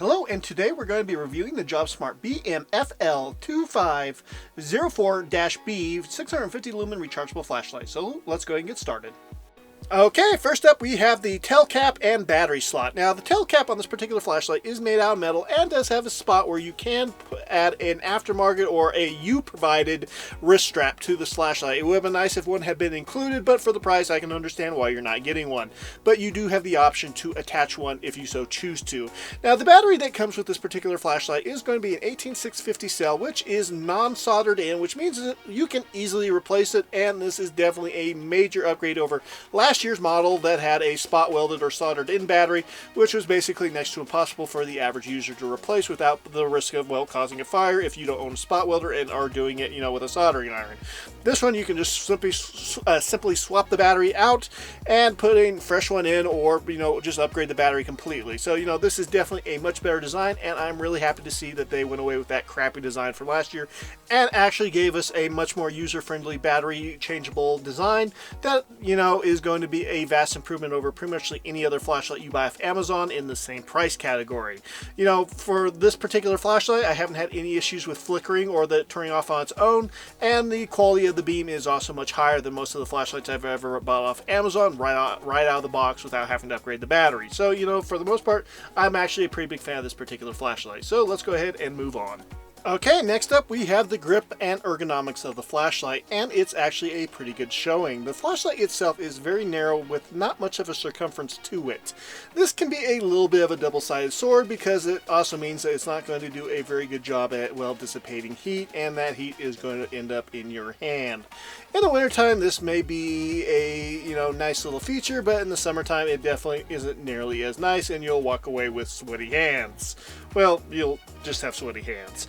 Hello, and today we're going to be reviewing the JobSmart BMFL2504-B 650 lumen rechargeable flashlight. So let's go ahead and get started. Okay, first up we have the tail cap and battery slot. Now the tail cap on this particular flashlight is made out of metal and does have a spot where you can add an aftermarket or a you-provided wrist strap to this flashlight. It would have been nice if one had been included, but for the price I can understand why you're not getting one. But you do have the option to attach one if you so choose to. Now the battery that comes with this particular flashlight is going to be an 18650 cell, which is non-soldered in, which means that you can easily replace it, and this is definitely a major upgrade over last year's model that had a spot welded or soldered in battery, which was basically next to impossible for the average user to replace without the risk of, well, causing a fire if you don't own a spot welder and are doing it, with a soldering iron. This one you can just simply swap the battery out and put a fresh one in, or just upgrade the battery completely. So this is definitely a much better design, and I'm really happy to see that they went away with that crappy design from last year and actually gave us a much more user-friendly battery changeable design that is going to be a vast improvement over pretty much any other flashlight you buy off Amazon in the same price category. For this particular flashlight, I haven't had any issues with flickering or the turning off on its own, and the quality of the beam is also much higher than most of the flashlights I've ever bought off Amazon right out of the box without having to upgrade the battery. So for the most part, I'm actually a pretty big fan of this particular flashlight. So let's go ahead and move on. Okay, next up we have the grip and ergonomics of the flashlight, and it's actually a pretty good showing. The flashlight itself is very narrow with not much of a circumference to it. This can be a little bit of a double-sided sword because it also means that it's not going to do a very good job at, well, dissipating heat, and that heat is going to end up in your hand. In the wintertime, this may be a nice little feature, but in the summertime it definitely isn't nearly as nice, and you'll walk away with sweaty hands. Well, you'll just have sweaty hands.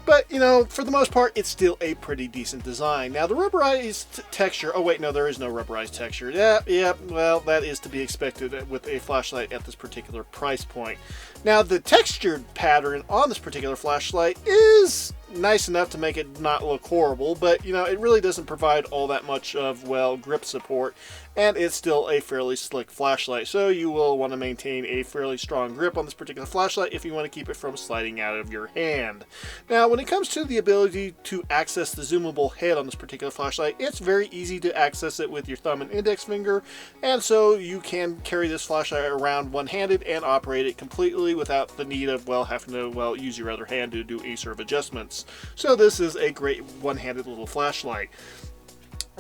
But, for the most part, it's still a pretty decent design. Now, the rubberized texture... Oh, wait, no, there is no rubberized texture. Yeah, well, that is to be expected with a flashlight at this particular price point. Now, the textured pattern on this particular flashlight is nice enough to make it not look horrible, but, it really doesn't provide all that much of, well, grip support, and it's still a fairly slick flashlight, so you will want to maintain a fairly strong grip on this particular flashlight if you want to keep it from sliding out of your hand. Now, when it comes to the ability to access the zoomable head on this particular flashlight, it's very easy to access it with your thumb and index finger, and so you can carry this flashlight around one-handed and operate it completely without the need of, well, having to, well, use your other hand to do any sort of adjustments. So this is a great one-handed little flashlight.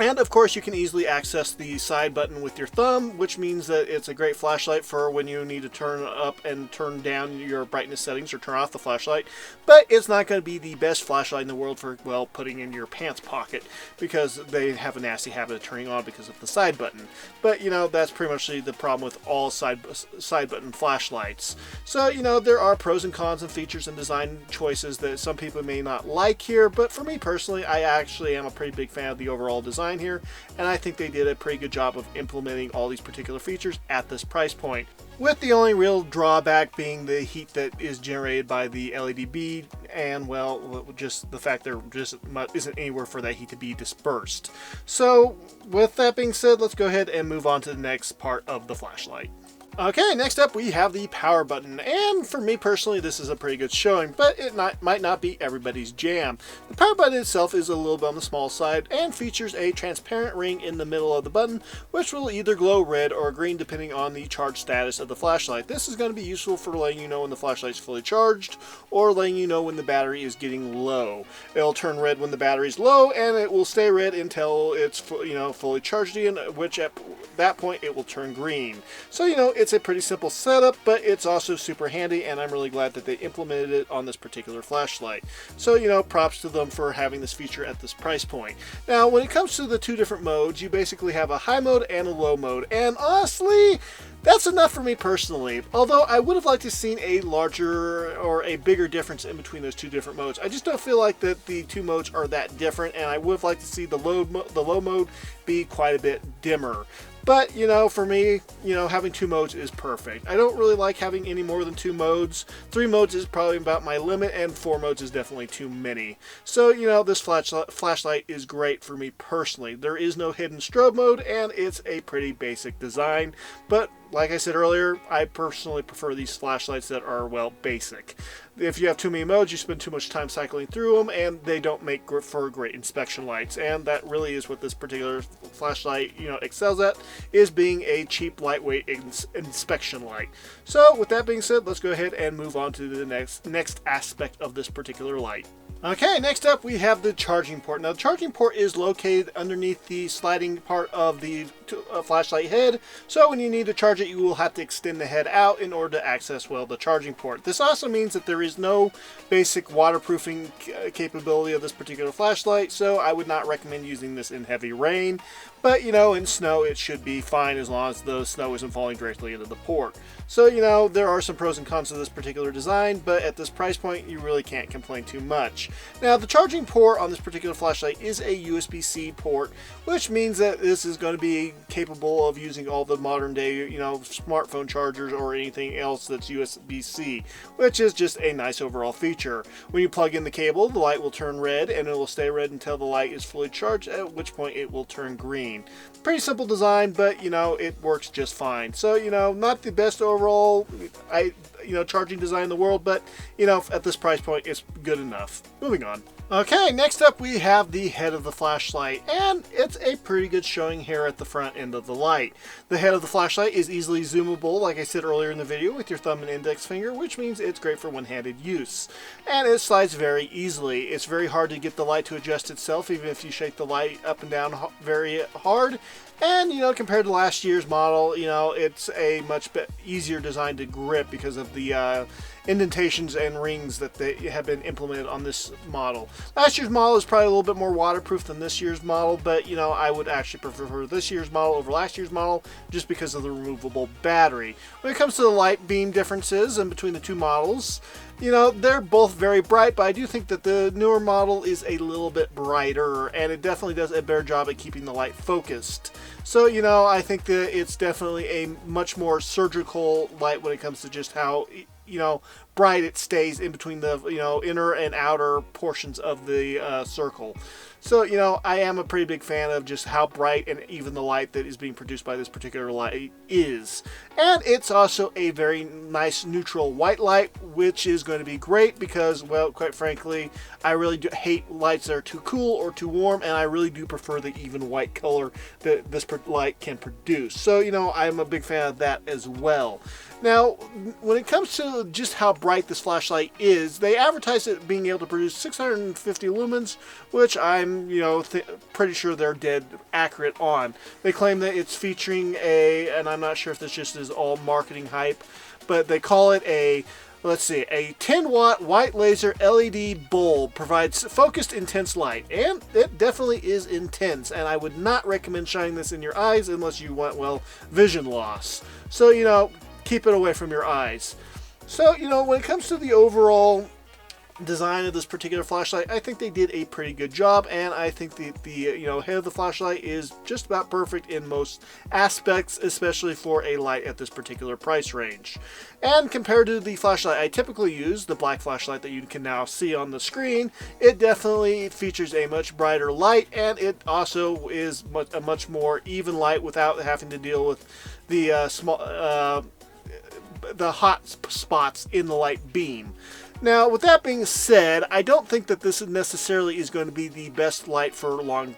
And of course you can easily access the side button with your thumb, which means that it's a great flashlight for when you need to turn up and turn down your brightness settings or turn off the flashlight. But it's not going to be the best flashlight in the world for, well, putting in your pants pocket, because they have a nasty habit of turning on because of the side button. But that's pretty much the problem with all side button flashlights. So there are pros and cons and features and design choices that some people may not like here, but for me personally, I actually am a pretty big fan of the overall design here, and I think they did a pretty good job of implementing all these particular features at this price point, with the only real drawback being the heat that is generated by the LED bead, and, well, just the fact there just isn't anywhere for that heat to be dispersed. So with that being said, let's go ahead and move on to the next part of the flashlight. Okay, next up we have the power button, and for me personally this is a pretty good showing, but it might not be everybody's jam. The power button itself is a little bit on the small side and features a transparent ring in the middle of the button, which will either glow red or green depending on the charge status of the flashlight. This is going to be useful for letting you know when the flashlight is fully charged, or letting you know when the battery is getting low. It'll turn red when the battery is low, and it will stay red until it's fully charged again, which at that point it will turn green. So it's a pretty simple setup, but it's also super handy, and I'm really glad that they implemented it on this particular flashlight. So props to them for having this feature at this price point. Now when it comes to the two different modes, you basically have a high mode and a low mode, and honestly that's enough for me personally, although I would have liked to have seen a larger or a bigger difference in between those two different modes. I just don't feel like that the two modes are that different, and I would have liked to see the low mode be quite a bit dimmer. But, for me, having two modes is perfect. I don't really like having any more than two modes. 3 modes is probably about my limit, and 4 modes is definitely too many. So, this flashlight is great for me personally. There is no hidden strobe mode, and it's a pretty basic design. But like I said earlier, I personally prefer these flashlights that are, well, basic. If you have too many modes, you spend too much time cycling through them, and they don't make for great inspection lights. And that really is what this particular flashlight, excels at, is being a cheap, lightweight inspection light. So, with that being said, let's go ahead and move on to the next aspect of this particular light. Okay, next up we have the charging port. Now the charging port is located underneath the sliding part of the flashlight head, so when you need to charge it you will have to extend the head out in order to access, well, the charging port. This also means that there is no basic waterproofing capability of this particular flashlight, so I would not recommend using this in heavy rain, but in snow it should be fine as long as the snow isn't falling directly into the port. So there are some pros and cons to this particular design, but at this price point you really can't complain too much. Now the charging port on this particular flashlight is a USB-C port, which means that this is going to be capable of using all the modern day smartphone chargers or anything else that's USB-C, which is just a nice overall feature. When you plug in the cable, the light will turn red and it will stay red until the light is fully charged, at which point it will turn green. Pretty simple design, but it works just fine. So not the best overall charging design in the world, but at this price point it's good enough. Moving on. Okay, next up we have the head of the flashlight, and it's a pretty good showing here at the front end of the light. The head of the flashlight is easily zoomable, like I said earlier in the video, with your thumb and index finger, which means it's great for one-handed use. And it slides very easily. It's very hard to get the light to adjust itself, even if you shake the light up and down very hard. And, compared to last year's model, it's a much easier design to grip because of the indentations and rings that they have been implemented on this model. Last year's model is probably a little bit more waterproof than this year's model, but I would actually prefer this year's model over last year's model just because of the removable battery. When it comes to the light beam differences in between the two models, they're both very bright, but I do think that the newer model is a little bit brighter, and it definitely does a better job at keeping the light focused. So, I think that it's definitely a much more surgical light when it comes to just how, bright it stays in between the, inner and outer portions of the circle. So, I am a pretty big fan of just how bright and even the light that is being produced by this particular light is. And it's also a very nice neutral white light, which is going to be great because, well, quite frankly, I really do hate lights that are too cool or too warm, and I really do prefer the even white color that this light can produce. So, I'm a big fan of that as well. Now, when it comes to just how bright this flashlight is, they advertise it being able to produce 650 lumens, which I'm, pretty sure they're dead accurate on. They claim that it's featuring and I'm not sure if this just is all marketing hype, but they call it a 10-watt white laser LED bulb provides focused, intense light. And it definitely is intense, and I would not recommend shining this in your eyes unless you want, well, vision loss. So, keep it away from your eyes. So, when it comes to the overall design of this particular flashlight, I think they did a pretty good job, and I think the head of the flashlight is just about perfect in most aspects, especially for a light at this particular price range. And compared to the flashlight I typically use, the black flashlight that you can now see on the screen, it definitely features a much brighter light, and it also is a much more even light without having to deal with the the hot spots in the light beam. Now, with that being said, I don't think that this necessarily is going to be the best light for long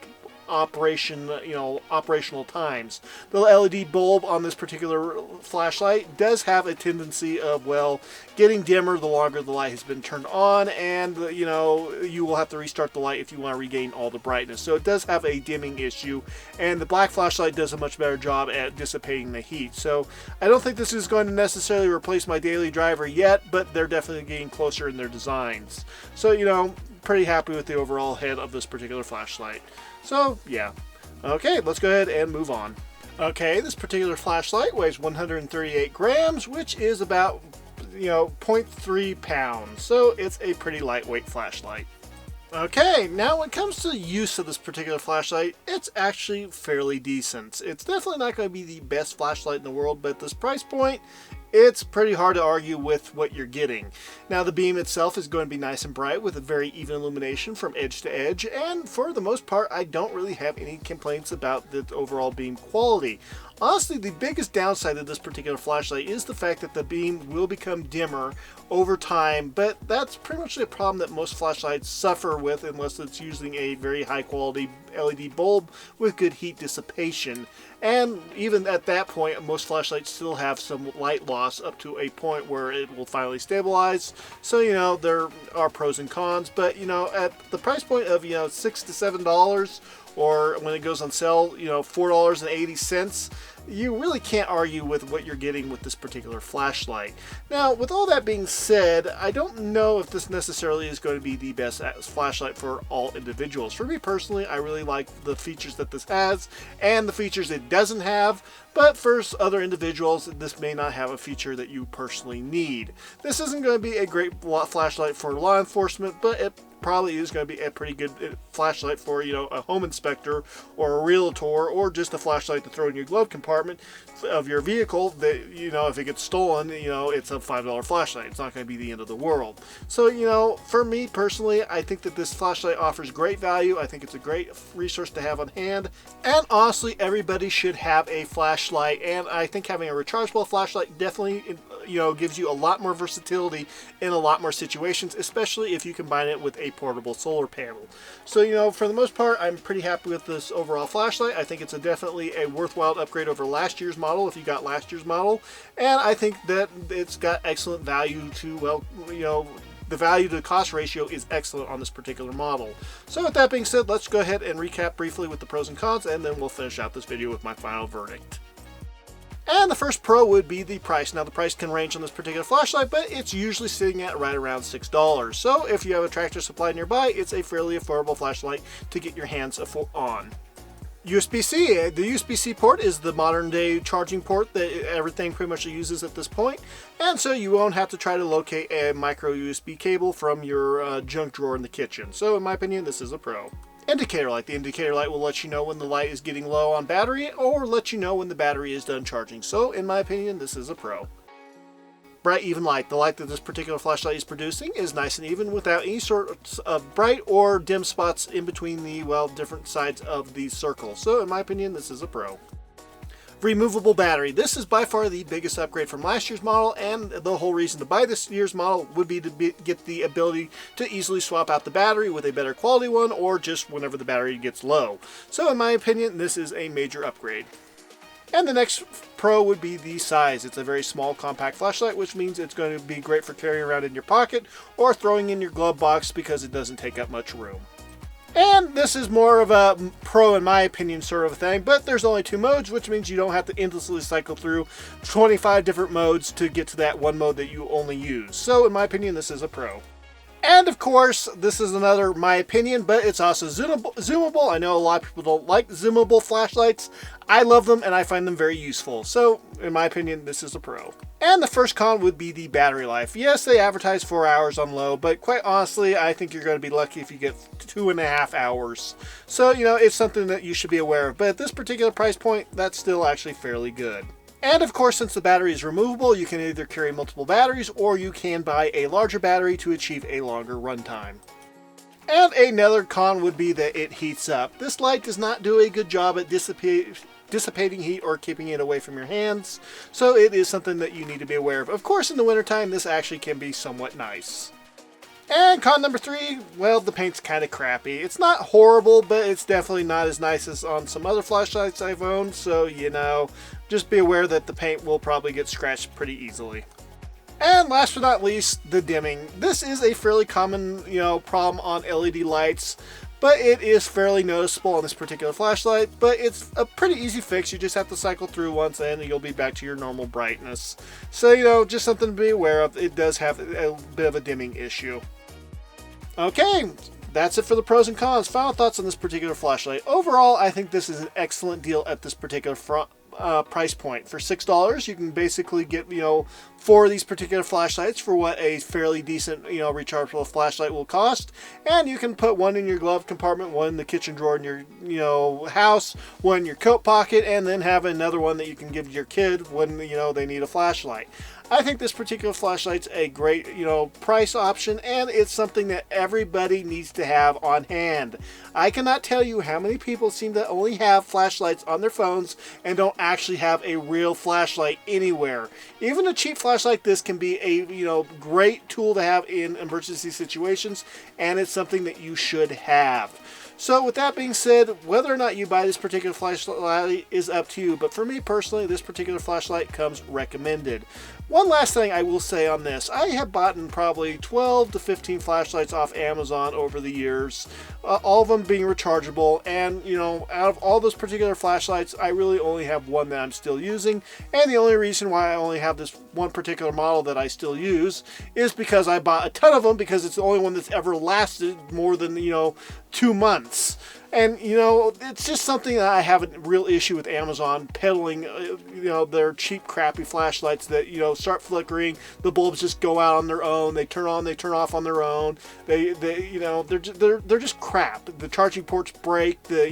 operational times. The LED bulb on this particular flashlight does have a tendency of, well, getting dimmer the longer the light has been turned on, and you will have to restart the light if you want to regain all the brightness. So it does have a dimming issue, and the black flashlight does a much better job at dissipating the heat. So I don't think this is going to necessarily replace my daily driver yet, but they're definitely getting closer in their designs. So, pretty happy with the overall head of this particular flashlight. So, yeah. Okay, let's go ahead and move on. Okay, this particular flashlight weighs 138 grams, which is about, 0.3 pounds. So, it's a pretty lightweight flashlight. Okay, now when it comes to the use of this particular flashlight, it's actually fairly decent. It's definitely not going to be the best flashlight in the world, but at this price point, it's pretty hard to argue with what you're getting. Now, the beam itself is going to be nice and bright with a very even illumination from edge to edge, and for the most part, I don't really have any complaints about the overall beam quality. Honestly, the biggest downside of this particular flashlight is the fact that the beam will become dimmer over time, but that's pretty much a problem that most flashlights suffer with unless it's using a very high quality LED bulb with good heat dissipation. And even at that point, most flashlights still have some light loss up to a point where it will finally stabilize. So, there are pros and cons, but, at the price point of, $6 to $7, or when it goes on sale, $4.80, you really can't argue with what you're getting with this particular flashlight. Now, with all that being said, I don't know if this necessarily is going to be the best flashlight for all individuals. For me personally, I really like the features that this has and the features it doesn't have, but for other individuals, this may not have a feature that you personally need. This isn't going to be a great flashlight for law enforcement, but it probably is going to be a pretty good flashlight for, a home inspector or a realtor, or just a flashlight to throw in your glove compartment of your vehicle that, if it gets stolen, it's a $5 flashlight. It's not going to be the end of the world. So, for me personally, I think that this flashlight offers great value. I think it's a great resource to have on hand. And honestly, everybody should have a flashlight. And I think having a rechargeable flashlight definitely, gives you a lot more versatility in a lot more situations, especially if you combine it with a portable solar panel. So, for the most part, I'm pretty happy with this overall flashlight. I think it's definitely a worthwhile upgrade over last year's model if you got last year's model. And I think that it's got excellent value to, the value to cost ratio is excellent on this particular model. So with that being said, let's go ahead and recap briefly with the pros and cons, and then we'll finish out this video with my final verdict. And the first pro would be the price. Now, the price can range on this particular flashlight, but it's usually sitting at right around $6. So if you have a Tractor Supply nearby, it's a fairly affordable flashlight to get your hands on. USB-C. The USB-C port is the modern day charging port that everything pretty much uses at this point, and so you won't have to try to locate a micro USB cable from your junk drawer in the kitchen. So in my opinion, this is a pro. Indicator light. The indicator light will let you know when the light is getting low on battery, or let you know when the battery is done charging. So in my opinion, this is a pro. Bright, even light. The light that this particular flashlight is producing is nice and even without any sort of bright or dim spots in between the, different sides of the circle. So in my opinion, this is a pro. Removable battery. This is by far the biggest upgrade from last year's model, and the whole reason to buy this year's model would be to get the ability to easily swap out the battery with a better quality one, or just whenever the battery gets low. So in my opinion, this is a major upgrade. And the next pro would be the size. It's a very small, compact flashlight, which means it's going to be great for carrying around in your pocket or throwing in your glove box because it doesn't take up much room. And this is more of a pro, in my opinion, sort of a thing, but there's only 2 modes, which means you don't have to endlessly cycle through 25 different modes to get to that one mode that you only use. So in my opinion, this is a pro. And of course, this is another my opinion, but it's also zoomable. I know a lot of people don't like zoomable flashlights. I love them and I find them very useful. So in my opinion, this is a pro. And the first con would be the battery life. Yes, they advertise 4 hours on low, but quite honestly, I think you're going to be lucky if you get 2.5 hours. So, it's something that you should be aware of. But at this particular price point, that's still actually fairly good. And of course, since the battery is removable, you can either carry multiple batteries or you can buy a larger battery to achieve a longer runtime. And another con would be that it heats up. This light does not do a good job at dissipating heat or keeping it away from your hands, so it is something that you need to be aware of. Of course, in the wintertime, this actually can be somewhat nice. And con number 3, the paint's kind of crappy. It's not horrible, but it's definitely not as nice as on some other flashlights I've owned, so, just be aware that the paint will probably get scratched pretty easily. And last but not least, the dimming. This is a fairly common, problem on LED lights, but it is fairly noticeable on this particular flashlight, but it's a pretty easy fix. You just have to cycle through once and you'll be back to your normal brightness. So, just something to be aware of. It does have a bit of a dimming issue. Okay, that's it for the pros and cons. Final thoughts on this particular flashlight. Overall, I think this is an excellent deal at this particular price point. For $6, you can basically get, for these particular flashlights for what a fairly decent, rechargeable flashlight will cost. And you can put one in your glove compartment, one in the kitchen drawer in your, house, one in your coat pocket, and then have another one that you can give to your kid when, they need a flashlight. I think this particular flashlight's a great, price option, and it's something that everybody needs to have on hand. I cannot tell you how many people seem to only have flashlights on their phones and don't actually have a real flashlight anywhere. Even a cheap flashlight like this can be a, great tool to have in emergency situations, and it's something that you should have. So with that being said, whether or not you buy this particular flashlight is up to you, but for me personally, this particular flashlight comes recommended. One last thing I will say on this, I have bought probably 12 to 15 flashlights off Amazon over the years, all of them being rechargeable, and out of all those particular flashlights, I really only have one that I'm still using, and the only reason why I only have this one particular model that I still use is because I bought a ton of them because it's the only one that's ever lasted more than 2 months. And, it's just something that I have a real issue with Amazon peddling, their cheap, crappy flashlights that, start flickering. The bulbs just go out on their own. They turn on, they turn off on their own. They're just crap. The charging ports break. They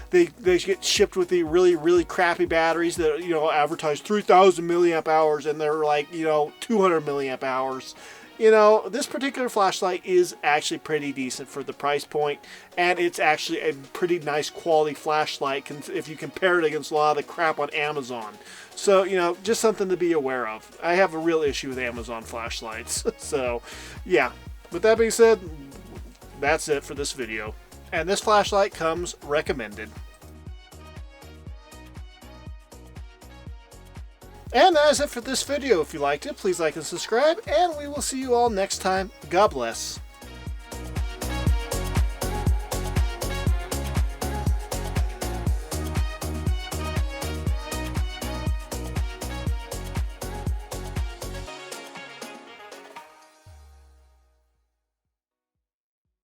get shipped with the really, really crappy batteries that, advertise 3,000 milliamp hours and they're like, 200 milliamp hours. This particular flashlight is actually pretty decent for the price point, and it's actually a pretty nice quality flashlight if you compare it against a lot of the crap on Amazon. So, just something to be aware of. I have a real issue with Amazon flashlights. So, yeah. With that being said, that's it for this video. And this flashlight comes recommended. And that is it for this video. If you liked it, please like and subscribe, and we will see you all next time. God bless.